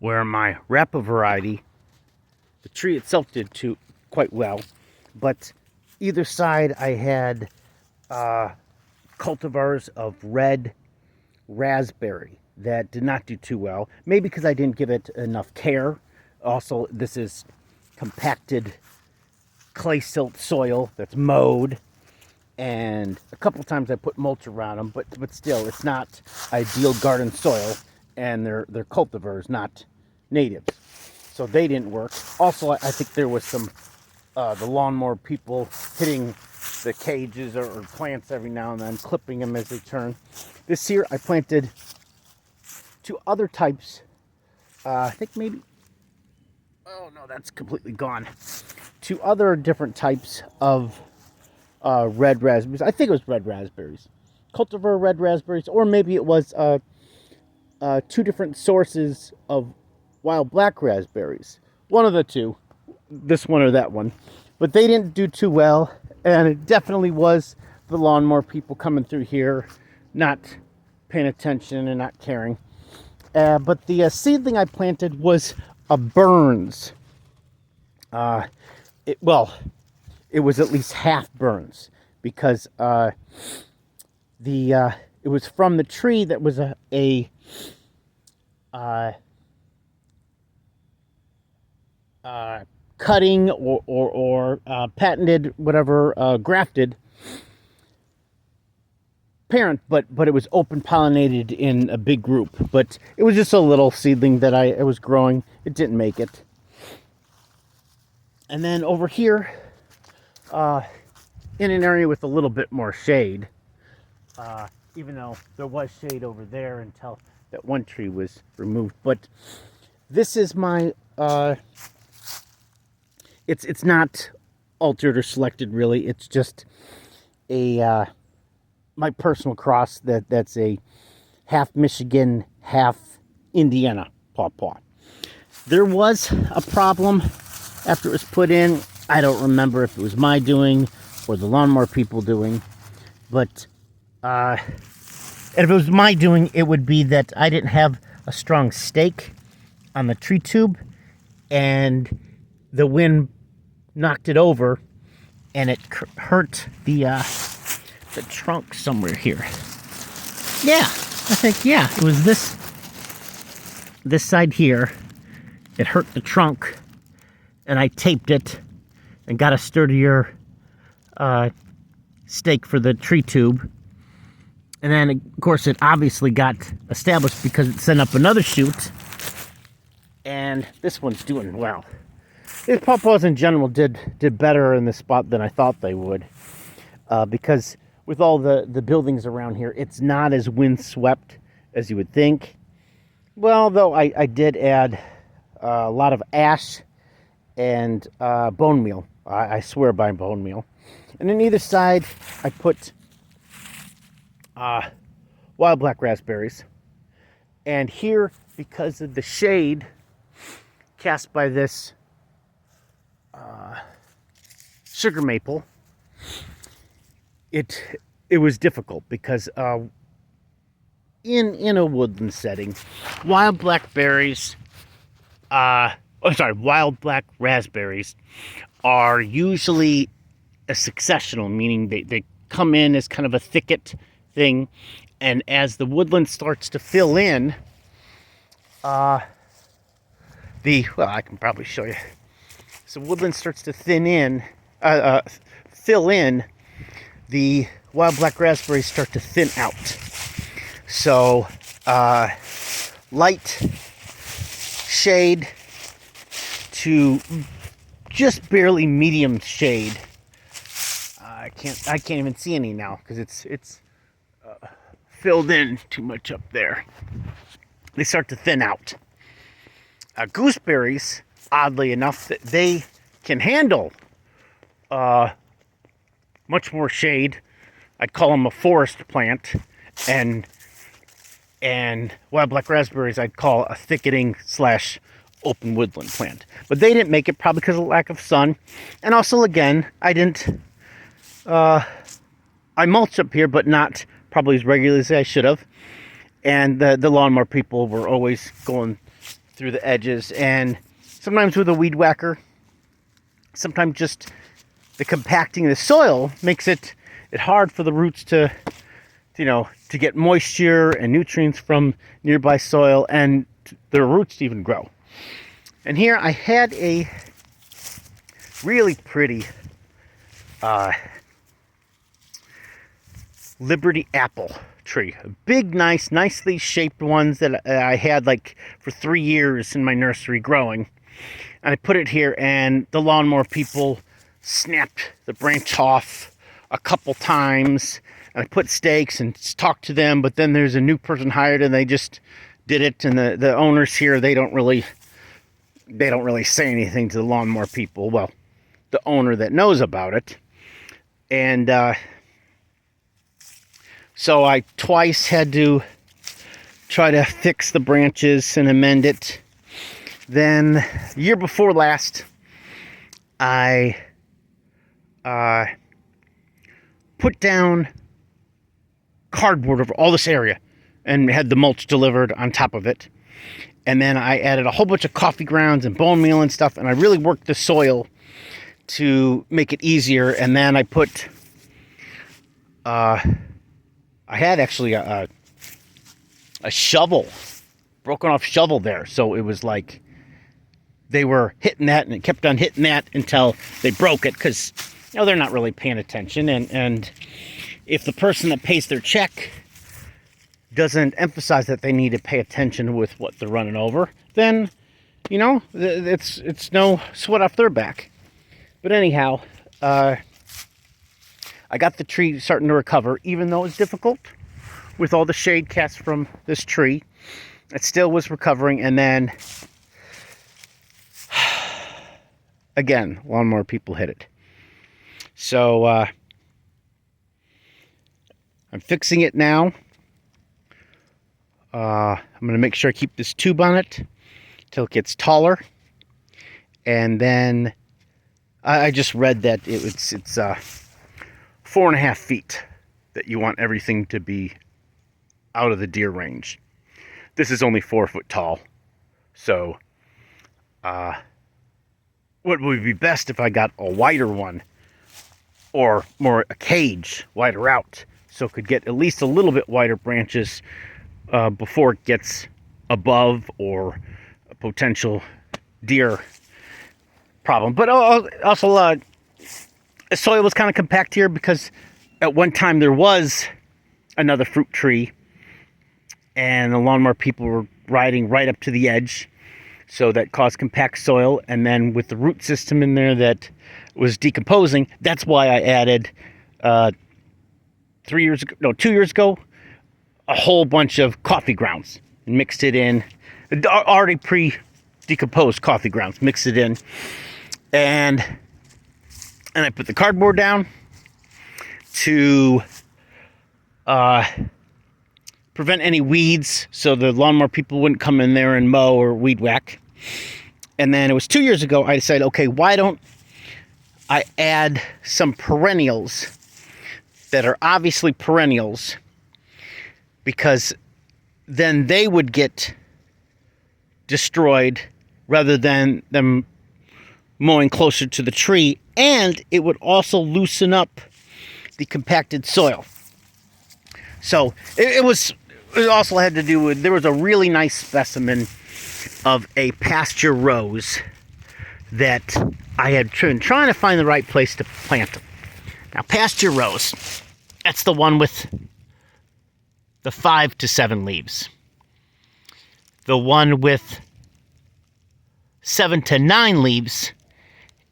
where my Rapa variety, the tree itself did too quite well, but either side I had cultivars of red raspberry that did not do too well. Maybe because I didn't give it enough care. Also, this is compacted clay silt soil that's mowed, and a couple times I put mulch around them, but still, it's not ideal garden soil, and they're cultivars, not natives, so they didn't work. Also, I think there was some the lawnmower people hitting the cages or plants every now and then, clipping them as they turn. This year I planted two other types. I think maybe, oh no, that's completely gone. Two other different types of red raspberries. I think it was red raspberries. Cultivar red raspberries, or maybe it was two different sources of wild black raspberries. One of the two, this one or that one. But they didn't do too well, and it definitely was the lawnmower people coming through here, not paying attention and not caring. But the seedling I planted was a Burns. It was at least half Burns, because it was from the tree that was a cutting or patented, whatever, grafted parent, but it was open pollinated in a big group. But it was just a little seedling that I was growing. It didn't make it. And then over here, in an area with a little bit more shade, even though there was shade over there until that one tree was removed. But this is my it's not altered or selected, really. It's just a my personal cross that's a half Michigan, half Indiana Pawpaw. There was a problem after it was put in. I don't remember if it was my doing or the lawnmower people doing, but if it was my doing, it would be that I didn't have a strong stake on the tree tube, and the wind knocked it over, and it hurt the trunk somewhere here. Yeah, I think, yeah, it was this side here. It hurt the trunk, and I taped it and got a sturdier stake for the tree tube. And then, of course, it obviously got established because it sent up another shoot. And this one's doing well. These Pawpaws in general did better in this spot than I thought they would. Because with all the buildings around here, it's not as windswept as you would think. Well, though, I did add a lot of ash and bone meal. I swear by bone meal. And on either side, I put wild black raspberries. And here, because of the shade cast by this sugar maple, it was difficult because in a woodland setting, wild black raspberries are usually a successional, meaning they come in as kind of a thicket thing, and as the woodland starts to fill in, well, I can probably show you. So woodland starts to fill in, the wild black raspberries start to thin out. So light shade to just barely medium shade. I can't even see any now because it's filled in too much up there. They start to thin out. Gooseberries, oddly enough, that they can handle much more shade. I'd call them a forest plant, and wild black raspberries I'd call a thicketing / open woodland plant. But they didn't make it, probably because of lack of sun. And also, again, I didn't I mulch up here, but not probably as regularly as I should have. And the lawnmower people were always going through the edges, and sometimes with a weed whacker, sometimes just the compacting of the soil makes it hard for the roots to get moisture and nutrients from nearby soil and their roots to even grow. And here I had a really pretty Liberty apple tree. A big, nicely shaped ones that I had like for 3 years in my nursery growing. And I put it here, and the lawnmower people snapped the branch off a couple times. And I put stakes and talked to them, but then there's a new person hired and they just did it. And the owners here, they don't really say anything to the lawnmower people. Well, the owner that knows about it. And so I twice had to try to fix the branches and amend it. Then, the year before last, I put down cardboard over all this area and had the mulch delivered on top of it. And then I added a whole bunch of coffee grounds and bone meal and stuff, and I really worked the soil to make it easier. And then I put I had actually a shovel, broken off shovel there. So it was like they were hitting that, and it kept on hitting that until they broke it, because they're not really paying attention. And if the person that pays their check doesn't emphasize that they need to pay attention with what they're running over, then it's no sweat off their back. But anyhow, I got the tree starting to recover, even though it's difficult with all the shade cast from this tree. It still was recovering, and then again, lawnmower people hit it. So I'm fixing it now. I'm going to make sure I keep this tube on it till it gets taller, and then I just read that it's 4.5 feet that you want everything to be out of the deer range. This is only 4 foot tall. So, what would be best if I got a wider one, or more a cage, wider out, so it could get at least a little bit wider branches before it gets above or a potential deer problem. But also, the soil was kind of compact here because at one time there was another fruit tree, and the lawnmower people were riding right up to the edge, so that caused compact soil. And then with the root system in there that was decomposing, that's why I added 2 years ago, a whole bunch of coffee grounds and mixed it in, already pre-decomposed coffee grounds, mixed it in, and I put the cardboard down to prevent any weeds, so the lawnmower people wouldn't come in there and mow or weed whack. And then it was 2 years ago, I decided, okay, why don't I add some perennials that are obviously perennials, because then they would get destroyed rather than them mowing closer to the tree, and it would also loosen up the compacted soil. So it also had to do with, there was a really nice specimen of a pasture rose that I had been trying to find the right place to plant them. Now, pasture rose, that's the one with the 5 to 7 leaves. The one with 7 to 9 leaves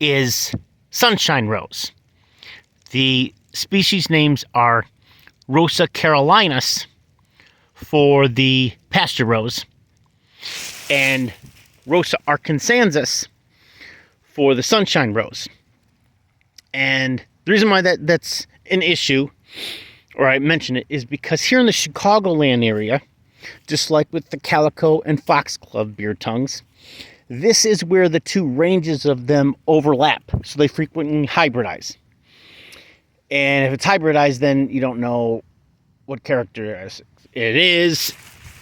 is sunshine rose. The species names are Rosa carolinus for the pasture rose, and Rosa arkansansis for the sunshine rose. And the reason why that's an issue, or I mention it, is because here in the Chicagoland area, just like with the calico and foxglove beard tongues, this is where the two ranges of them overlap, so they frequently hybridize. And if it's hybridized, then you don't know what character it is,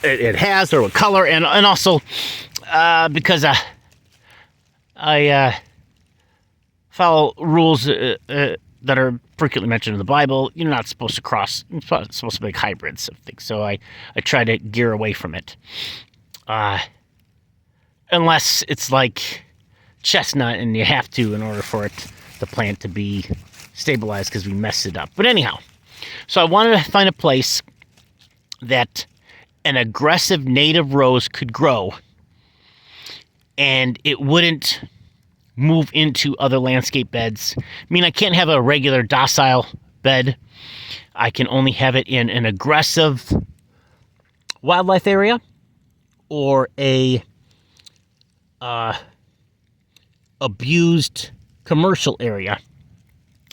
it has, or what color, and also because I follow rules that are frequently mentioned in the Bible. You're not supposed to cross. You're supposed to make hybrids of things. So I try to gear away from it. Unless it's like chestnut and you have to in order for it, the plant to be stabilized because we messed it up. But anyhow, so I wanted to find a place that an aggressive native rose could grow and it wouldn't move into other landscape beds. I mean, I can't have a regular docile bed. I can only have it in an aggressive wildlife area or a abused commercial area,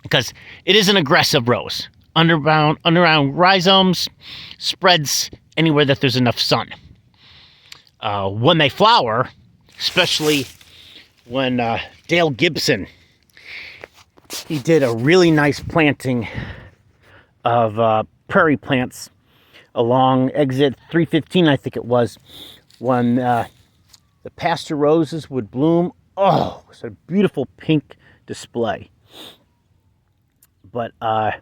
because it is an aggressive rose. Underground rhizomes, spreads anywhere that there's enough sun. When they flower, especially when Dale Gibson, he did a really nice planting of prairie plants along exit 315, I think it was, when the pasture roses would bloom. Oh, it was a beautiful pink display. But, of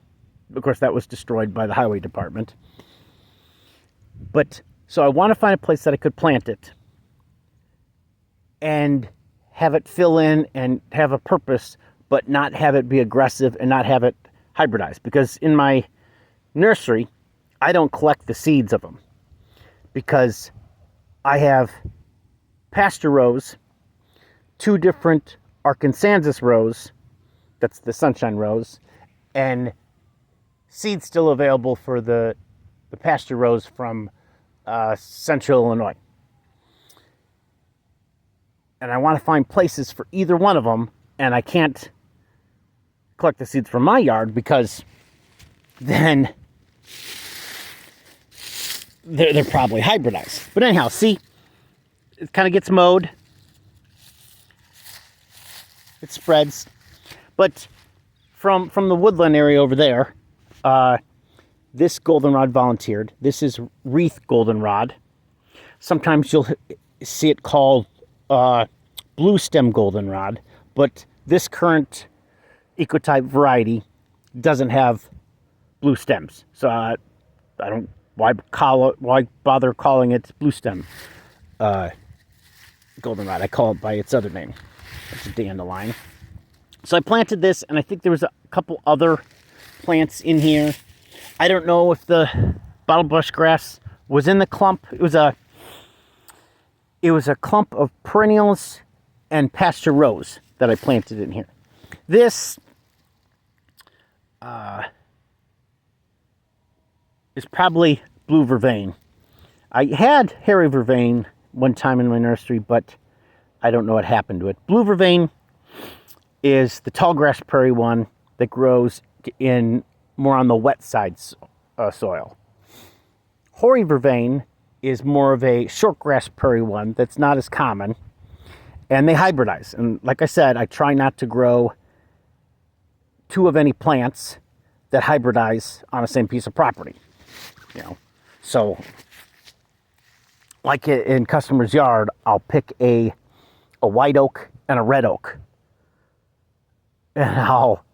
course, that was destroyed by the highway department. But, so I want to find a place that I could plant it and have it fill in and have a purpose, but not have it be aggressive and not have it hybridized. Because in my nursery, I don't collect the seeds of them, because I have pasture rose, 2 different Arkansas rose, that's the sunshine rose, and seeds still available for the pasture rose from Central Illinois. And I want to find places for either one of them, and I can't collect the seeds from my yard because then they're probably hybridized. But anyhow, see, it kind of gets mowed. It spreads. But from the woodland area over there, this goldenrod volunteered. This is wreath goldenrod. Sometimes you'll see it called blue stem goldenrod, but this current ecotype variety doesn't have blue stems. So I don't, why bother calling it blue stem goldenrod? I call it by its other name. It's a dandelion. So I planted this, and I think there was a couple other plants in here. I don't know if the bottlebrush grass was in the clump. It was a clump of perennials and pasture rose that I planted in here. This is probably blue vervain. I had hairy vervain one time in my nursery, but I don't know what happened to it. Blue vervain is the tall grass prairie one that grows in more on the wet side soil. Hoary vervain is more of a short grass prairie one that's not as common, and they hybridize. And like I said, I try not to grow 2 of any plants that hybridize on the same piece of property. You know, so like in customer's yard, I'll pick a white oak and a red oak, and I'll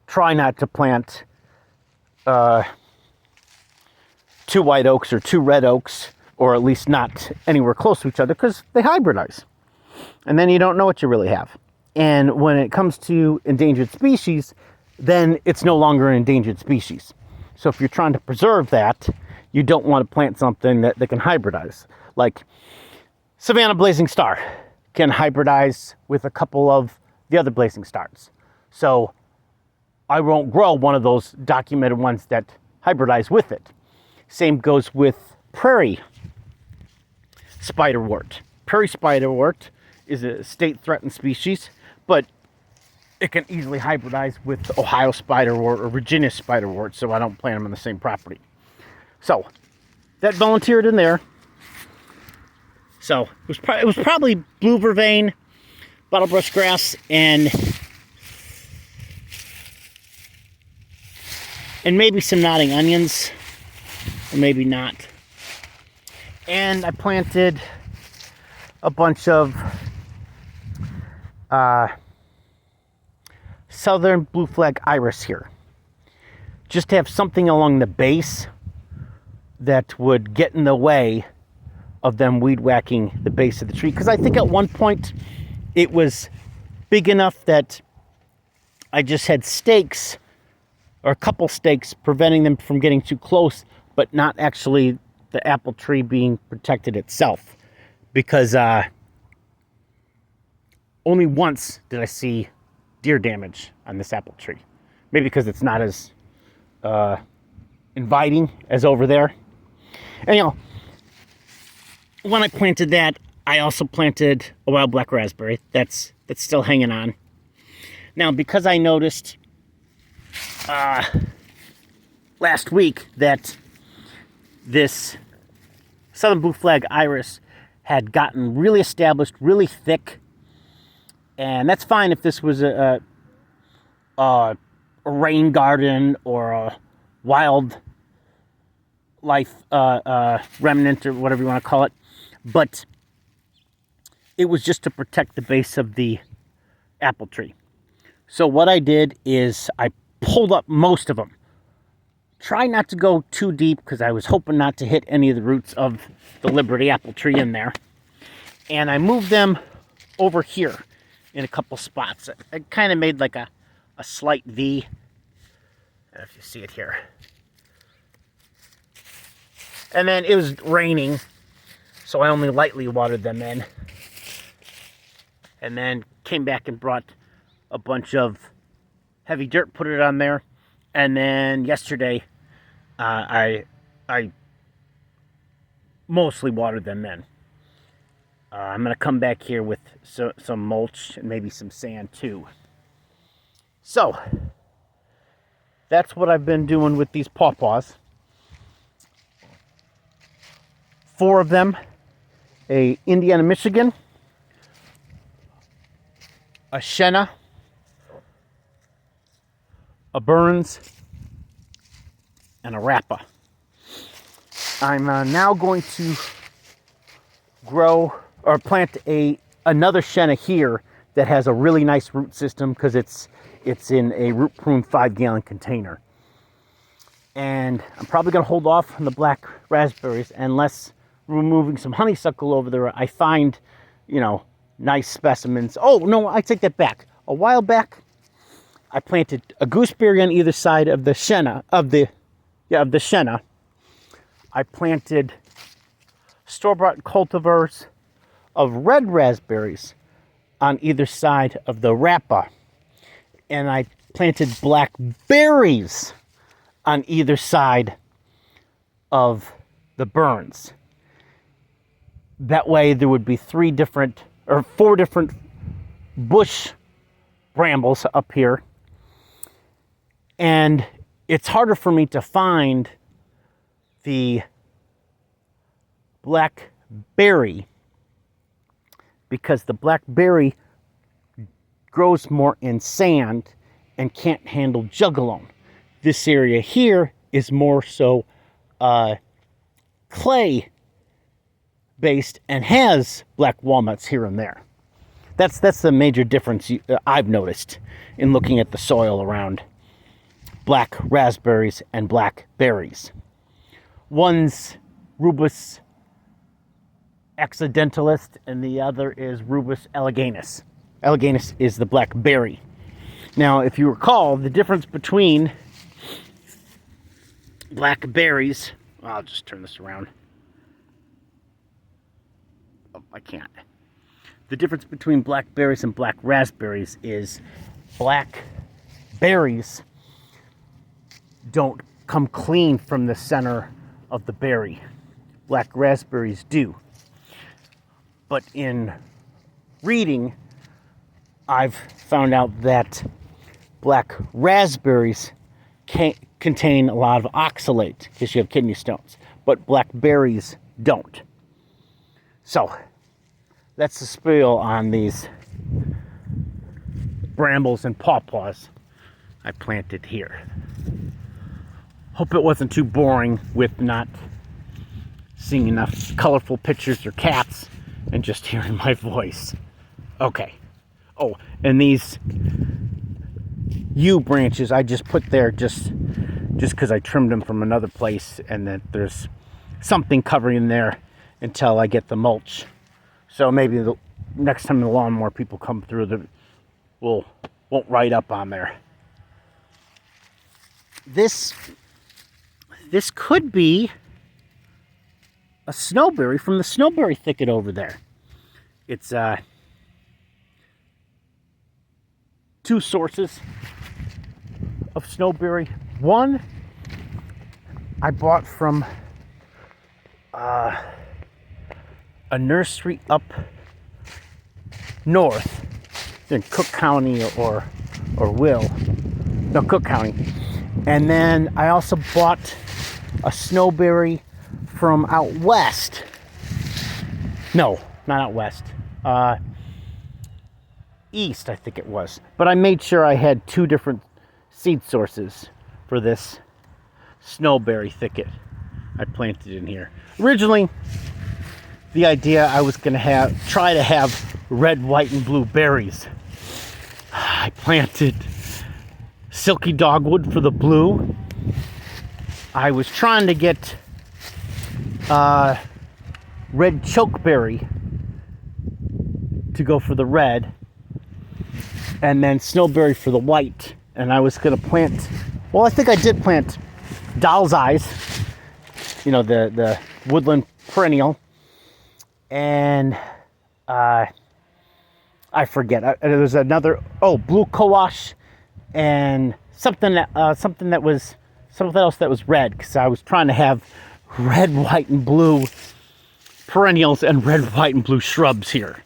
try not to plant 2 white oaks or 2 red oaks, or at least not anywhere close to each other, because they hybridize. And then you don't know what you really have. And when it comes to endangered species, then it's no longer an endangered species. So if you're trying to preserve that, you don't want to plant something that can hybridize. Like Savannah blazing star can hybridize with a couple of the other blazing stars. So I won't grow one of those documented ones that hybridize with it. Same goes with prairie spiderwort. Prairie spiderwort is a state threatened species, but it can easily hybridize with Ohio spiderwort or Virginia spiderwort, so I don't plant them on the same property. So that volunteered in there. So it was probably blue vervain, bottlebrush grass, and maybe some nodding onions, or maybe not. And I planted a bunch of southern blue flag iris here. Just to have something along the base that would get in the way of them weed whacking the base of the tree. Because I think at one point it was big enough that I just had stakes, or a couple stakes, preventing them from getting too close, but not actually the apple tree being protected itself. Because only once did I see deer damage on this apple tree. Maybe because it's not as inviting as over there. And you know, when I planted that, I also planted a wild black raspberry. That's still hanging on. Now, because I noticed last week that this southern blue flag iris had gotten really established, really thick, and that's fine if this was a rain garden or a wild life remnant or whatever you want to call it, but it was just to protect the base of the apple tree. So what I did is I pulled up most of them. Try not to go too deep because I was hoping not to hit any of the roots of the Liberty apple tree in there. And I moved them over here in a couple spots. I kind of made like a slight V. I don't know if you see it here. And then it was raining, so I only lightly watered them in. And then came back and brought a bunch of heavy dirt, put it on there. And then yesterday, I mostly watered them in. I'm going to come back here with some mulch and maybe some sand too. So, that's what I've been doing with these pawpaws. 4 of them, a Indiana, Michigan, a Sienna, a Burns, and a Rappa. I'm now going to grow or plant another Sienna here that has a really nice root system because it's in a root prune 5-gallon container. And I'm probably going to hold off on the black raspberries unless removing some honeysuckle over there I find, nice specimens. Oh no, I take that back. A while back I planted a gooseberry on either side of the Sienna, of the Sienna. I planted store-bought cultivars of red raspberries on either side of the Rappa. And I planted blackberries on either side of the Burns. That way there would be 4 different bush brambles up here. And it's harder for me to find the blackberry because the blackberry grows more in sand and can't handle jugalone. This area here is more so clay based and has black walnuts here and there. That's the major difference I've noticed in looking at the soil around black raspberries and blackberries. One's Rubus accidentalis and the other is Rubus eleganus. Eleganus is the blackberry. Now, if you recall, the difference between blackberries, I'll just turn this around. Oh, I can't. The difference between blackberries and black raspberries is blackberries don't come clean from the center of the berry. Black raspberries do. But in reading, I've found out that black raspberries contain a lot of oxalate because you have kidney stones, but blackberries don't. So, that's the spiel on these brambles and pawpaws I planted here. Hope it wasn't too boring with not seeing enough colorful pictures or cats and just hearing my voice. Okay. Oh, and these yew branches I just put there just because I trimmed them from another place, and that there's something covering there until I get the mulch. So maybe the next time the lawnmower people come through, won't ride up on there. This could be a snowberry from the snowberry thicket over there. It's two sources of snowberry. One I bought from a nursery up north in Cook County or Cook County. And then I also bought a snowberry from out west. No, not out west. East, I think it was. But I made sure I had two different seed sources for this snowberry thicket I planted in here. Originally, the idea I was going to try to have red, white, and blue berries. I planted silky dogwood for the blue. I was trying to get red chokeberry to go for the red, and then snowberry for the white. And I was going to plant, well, I think I did plant doll's eyes, the woodland perennial, and I forget. There was another, blue coash, and something else that was red, because I was trying to have red, white, and blue perennials and red, white, and blue shrubs here.